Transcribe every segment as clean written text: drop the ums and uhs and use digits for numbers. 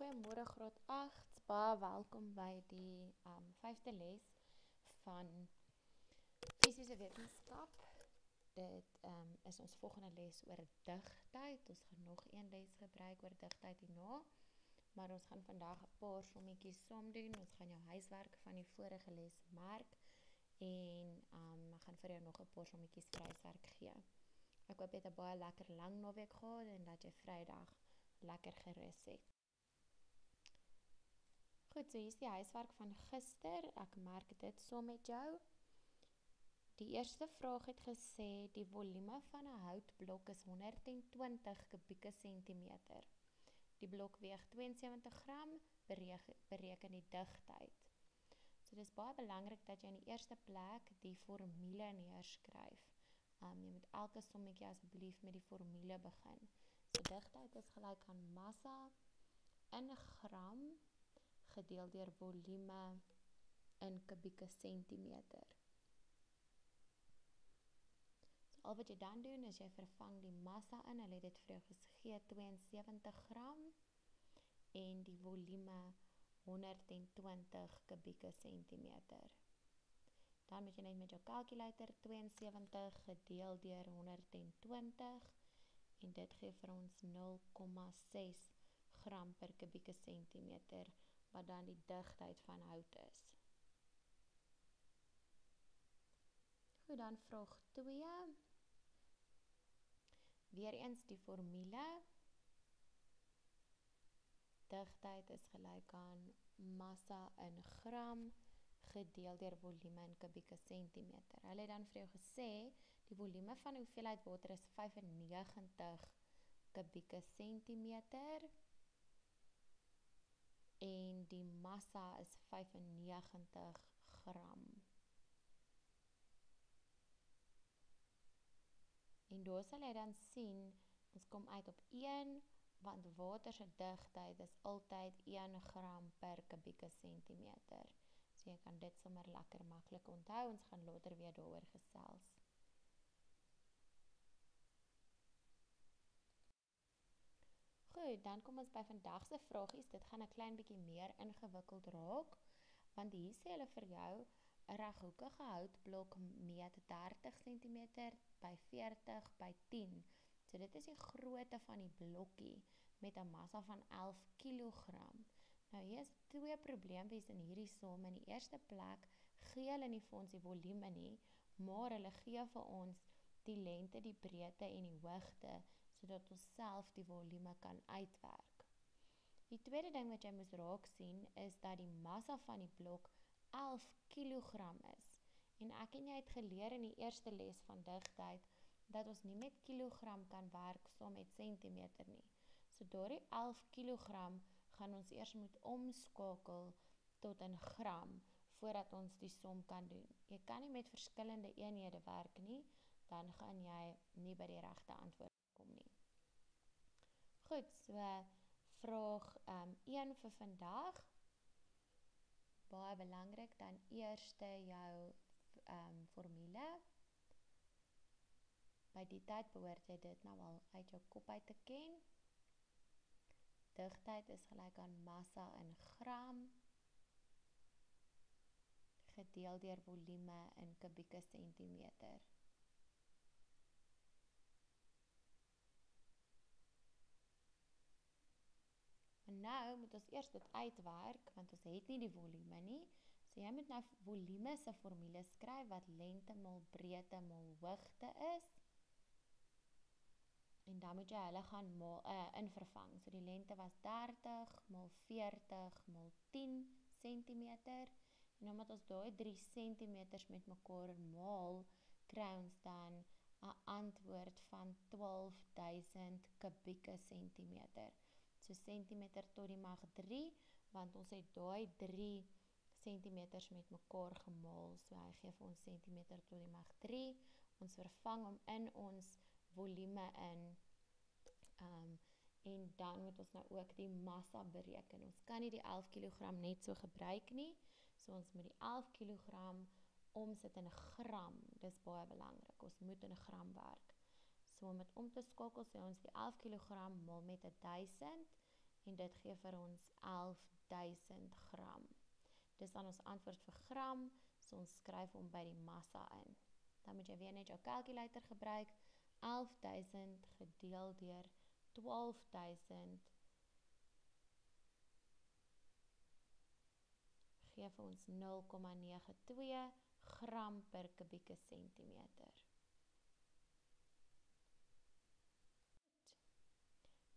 Goeiemôre graad 8, baie welkom by die 5de les van fisiese wetenskap. Dit is ons volgende les oor digtheid. Ons gaan nog een les gebruik oor digtheid hierna, maar ons gaan vandag 'n paar sommetjies saam doen. Ons gaan jou huiswerk van die vorige les merk en ek gaan vir jou nog 'n paar sommetjies vir huiswerk gee. Ek hoop jy het 'n baie lekker lang naweek gehad en dat jy Vrydag lekker gerus het. Goed, so hier is die huiswerk van gister. Ek merk dit saam met jou. Die eerste vraag het gesê, die volume van 'n houtblok is 120 kubieke sentimeter. Die blok weeg 72 gram, bereken die digtheid. So dis baie belangrik dat jy in die eerste plek die formule neerskryf. Jy moet elke sommetjie asseblief met die formule begin. So digtheid is gelyk aan massa in gram gedeel deur volume in kubieke sentimeter. So al wat jy dan doen is jy vervang die massa in, hulle het dit vir jou gegee 72 gram en die volume 120 kubieke sentimeter. Dan moet jy net met jou calculator 72 gedeel deur 120 en dit gee vir ons 0,6 gram per kubieke sentimeter, wat dan die digtheid van hout is. Goed, dan vraag 2. Weereens die formule. Digtheid is gelyk aan massa in gram gedeel deur volume in kubieke sentimeter. Hulle het dan vir jou gesê, die volume van die hoeveelheid water is 95 kubieke sentimeter en die massa is 95 gram. En daar sal jy dan sien, ons kom uit op 1, want water se digtheid is altyd 1 gram per kubieke sentimeter. So jy kan dit sommer lekker maklik onthou, ons gaan later weer daaroor gesels. Goed, dan kom ons by vandag se vragies. Dit gaan 'n klein bietjie meer ingewikkeld raak, want hier sê hulle vir jou 'n reghoekige houtblok meet 30 cm by 40 by 10. So dit is die grootte van die blokkie met 'n massa van 11 kg. Nou hier is 2 probleempies in hierdie som. In die eerste plek gee hulle nie vir ons die volume nie, maar hulle gee vir ons die lengte, die breedte en die hoogte, sodat ons self die volume kan uitwerk. Die tweede ding wat jy moet raak sien, is dat die massa van die blok 11 kg is. En ek en jy het geleer in die eerste les van digtheid, dat ons nie met kilogram kan werk saam met sentimeter nie. So daardie 11 kg gaan ons eers moet omskakel tot in gram, voordat ons die som kan doen. Jy kan nie met verskillende eenhede werk nie, dan gaan jy nie by die regte antwoord kom nie. Goed, so vraag 1 vir vandag. Baie belangrik, dan eerste jou formule. By die tyd behoort jy dit nou al uit jou kop uit te ken. Digtheid is gelyk aan massa in gram gedeel deur volume in kubieke sentimeter. Maar nou moet ons eers dit uitwerk, want ons het nie die volume nie. So jy moet nou volume se formule skryf, wat lengte mal breedte mal hoogte is. En dan moet jy hulle gaan invervang. So die lengte was 30 mal 40 mal 10 centimeter. En omdat ons daai 3 centimeters met mekaar maal, kry ons dan 'n antwoord van 12.000 kubieke sentimeter. So centimeter tot die mag 3, want ons het daai 3 centimeters met mekaar gemaal. So hy gee vir ons centimeter tot die mag 3. Ons vervang hom in ons volume in. En dan moet ons nou ook die massa bereken. Ons kan nie die 11 kg net so gebruik nie. So ons moet die 11 kg omsit in 'n gram. Dis baie belangrik. Ons moet in 'n gram werk. So om dit om te skakel, sê ons die 11 kg maal met 1000 en dit gee vir ons 11.000 gram. Dis dan ons antwoord vir gram, so ons skryf hom by die massa in. Dan moet jy weer net jou calculator gebruik, 11.000 gedeel deur 12.000 gee vir ons 0,92 gram per kubieke sentimeter.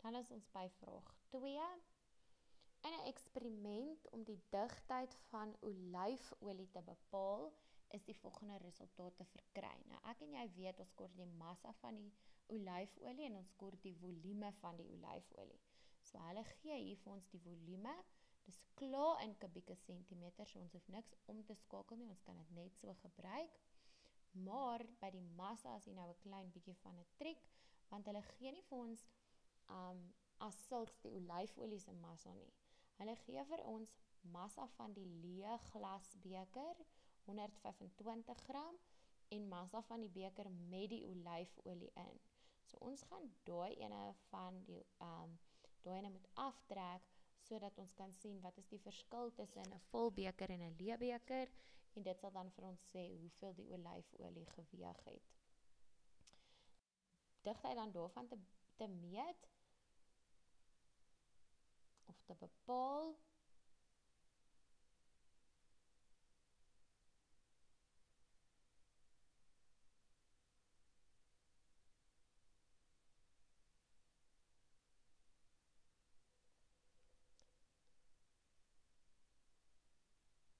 Dan is ons by vraag 2. In 'n eksperiment om die digtheid van olyfolie te bepaal, is die volgende resultate verkry. Nou ek en jy weet, ons skor die massa van die olyfolie en ons skor die volume van die olyfolie. So hulle gee hier vir ons die volume, dis klaar in kubieke sentimeter, so ons hoef niks om te skakel nie, ons kan dit net so gebruik. Maar by die massa is hier nou 'n klein bietjie van 'n triek, want hulle gee nie vir ons as sulks die olyfolie se massa nie. Hulle gee vir ons massa van die leë glasbeker, 125 gram, en massa van die beker met die olyfolie in. So ons gaan daai ene moet aftrek, sodat ons kan sien wat is die verskil tussen 'n vol beker en 'n leë beker, en dit sal dan vir ons sê hoeveel die olyfolie geweeg het. Digtheid dan daarvan te meet, of te bepaal,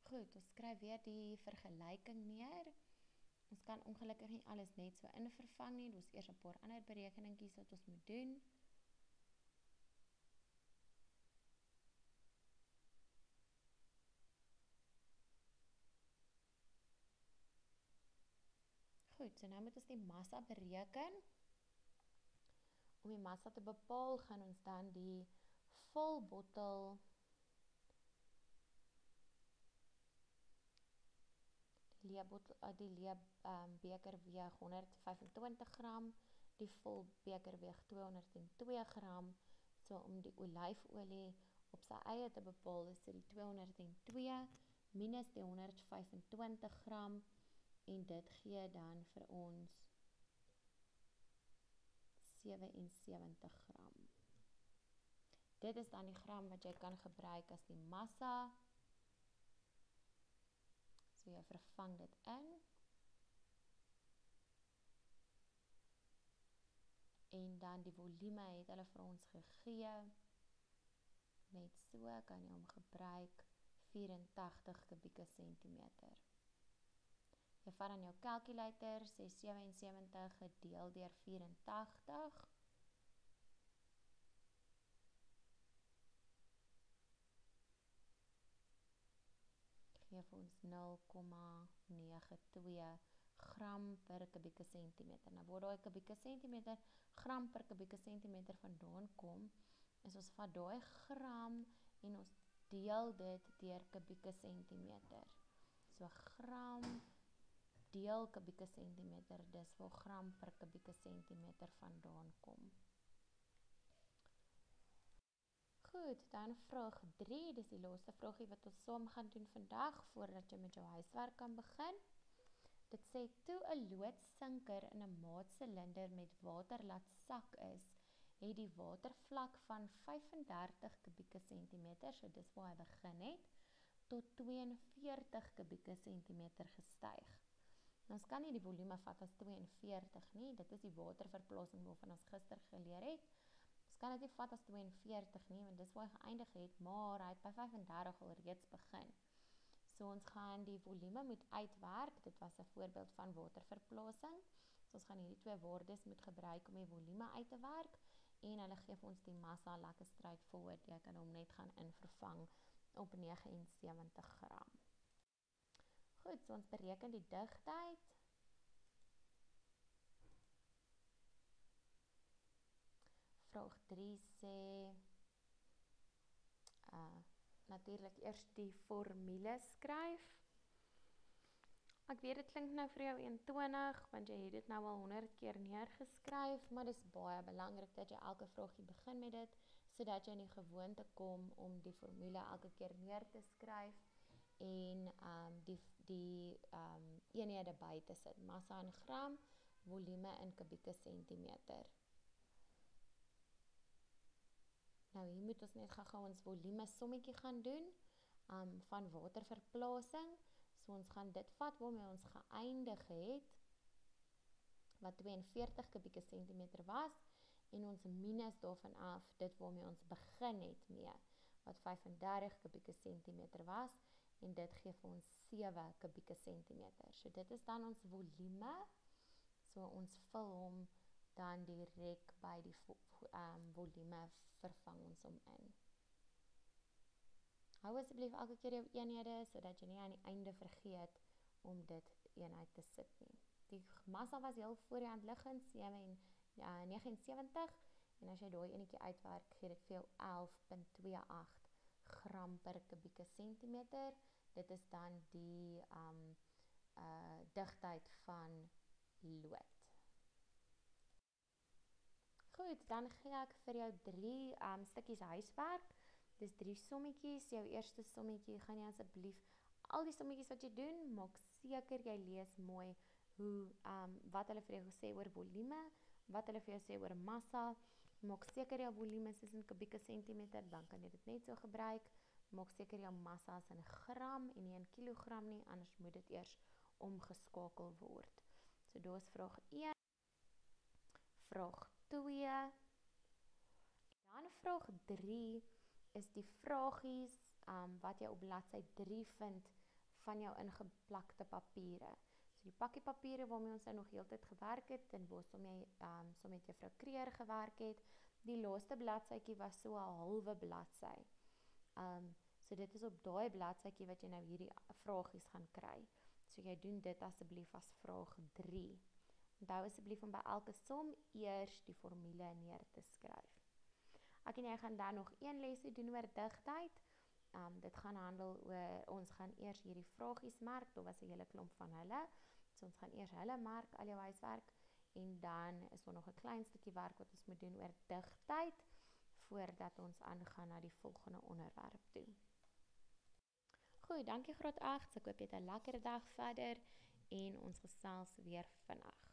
goed, ons skryf weer die vergelyking neer. Ons kan ongelukkig nie alles net so invervang nie, dus eers 'n paar ander berekeningkies wat ons moet doen. Goed, so nou moet ons die massa bereken. Om die massa te bepaal, gaan ons dan die vol bottel die leë beker weeg 125 gram, die vol beker weeg 202 gram, so om die olyfolie op sy eie te bepaal, is dit die 202 minus die 125 gram, en dit gee dan vir ons 77 gram. Dit is dan die gram wat jy kan gebruik as die massa. So jy vervang dit in. En dan die volume het hulle vir ons gegee. Net so kan jy hom gebruik, 84 kubieke sentimeter. Jy vat dan jou calculator, sê 77 gedeel deur 84. Geef ons 0,92 gram per kubieke sentimeter. Nou waar daai kubieke sentimeter, gram per kubieke sentimeter vandaan kom, is ons vat daai gram en ons deel dit deur kubieke sentimeter. So gram deel kubieke sentimeter, dis waar gram per kubieke sentimeter vandaan kom. Goed, dan vraag 3, dis die laaste vraagie wat ons saam gaan doen vandag, voordat jy met jou huiswerk kan begin. Dit sê, toe 'n loodsinker in 'n maatsilinder met water laat sak is, het die watervlak van 35 kubieke sentimeter, so dis waar hy begin het, tot 42 kubieke sentimeter gestyg. Nou, ons kan nie die volume vat as 42 nie, dit is die waterverplasing waarvan ons gister geleer het. Ons kan dit nie vat as 42 nie, want dis waar hy geëindig het, maar hy het by 35 al reeds begin. So ons gaan die volume moet uitwerk, dit was 'n voorbeeld van waterverplasing. So ons gaan hierdie twee waardes moet gebruik om die volume uit te werk, en hulle gee ons die massa lekker straightforward, jy kan hom net gaan invervang op 79 gram. Goed, so ons bereken die digtheid. Vraag 3 sê, natuurlik eers die formule skryf. Ek weet dit klink nou vir jou eentonig, want jy het dit nou al 100 keer neergeskryf, maar dis baie belangrik dat jy elke vraagie begin met dit. sodat jy in die gewoonte kom om die formule elke keer neer te skryf en die eenhede by te sit. Massa in gram, volume in kubieke sentimeter. Nou hier moet ons net gou ons volume sommetjie gaan doen van waterverplasing. So ons gaan dit vat waarmee ons geëindig het, wat 42 kubieke sentimeter was, en ons minus daarvan af dit waarmee ons begin het mee, wat 35 kubieke sentimeter was, en dit gee vir ons 7 kubieke sentimeter. So dit is dan ons volume, so ons vul hom dan direk by die volume, vervang ons hom in. Hou asseblief elke keer jou eenhede, sodat jy nie aan die einde vergeet om dit eenheid te sit nie. Die massa was heel voor die hand liggend, 79, en as jy daai enetjie uitwerk, gee dit vir jou 11,28 gram per kubieke sentimeter. Dit is dan die digtheid van lood. Goed, dan gee ek vir jou 3 stukkies huiswerk. Dis 3 sommetjies. Jou eerste sommetjie, gaan jy asseblief al die sommetjies wat jy doen, maak seker jy lees mooi hoe wat hulle vir jou sê oor volume, wat hulle vir jou sê oor massa. Maak seker jou volume is in kubieke sentimeter, dan kan jy dit net so gebruik. Maak seker jou massa is in gram en nie in kilogram nie, anders moet dit eers omgeskakel word. So daar is vraag 1, vraag 2, dan vraag 3 is die vragies wat jy op bladsy 3 vind van jou ingeplakte papiere. So die pakkie papiere waarmee ons nou nog heeltyd gewerk het, en waar som met juffrou Kreer gewerk het, die laaste bladsytjie was so 'n halwe bladsy. So dit is op daai bladsytjie wat jy nou hierdie vragies gaan kry. So jy doen dit asseblief as vraag 3. Onthou asseblief om by elke som eers die formule neer te skryf. Ek en jy gaan dan nog een lesie doen oor digtheid. Dit gaan handel oor, ons gaan eers hierdie vragies merk, daar was 'n hele klomp van hulle. So ons gaan eers hulle merk, al jou huiswerk, en dan is daar nog 'n klein stukkie werk wat ons moet doen oor digtheid, voordat ons aangaan na die volgende onderwerp toe. Goed, dankie graad 8, ek hoop jy het 'n lekker dag verder, en ons gesels weer vinnig.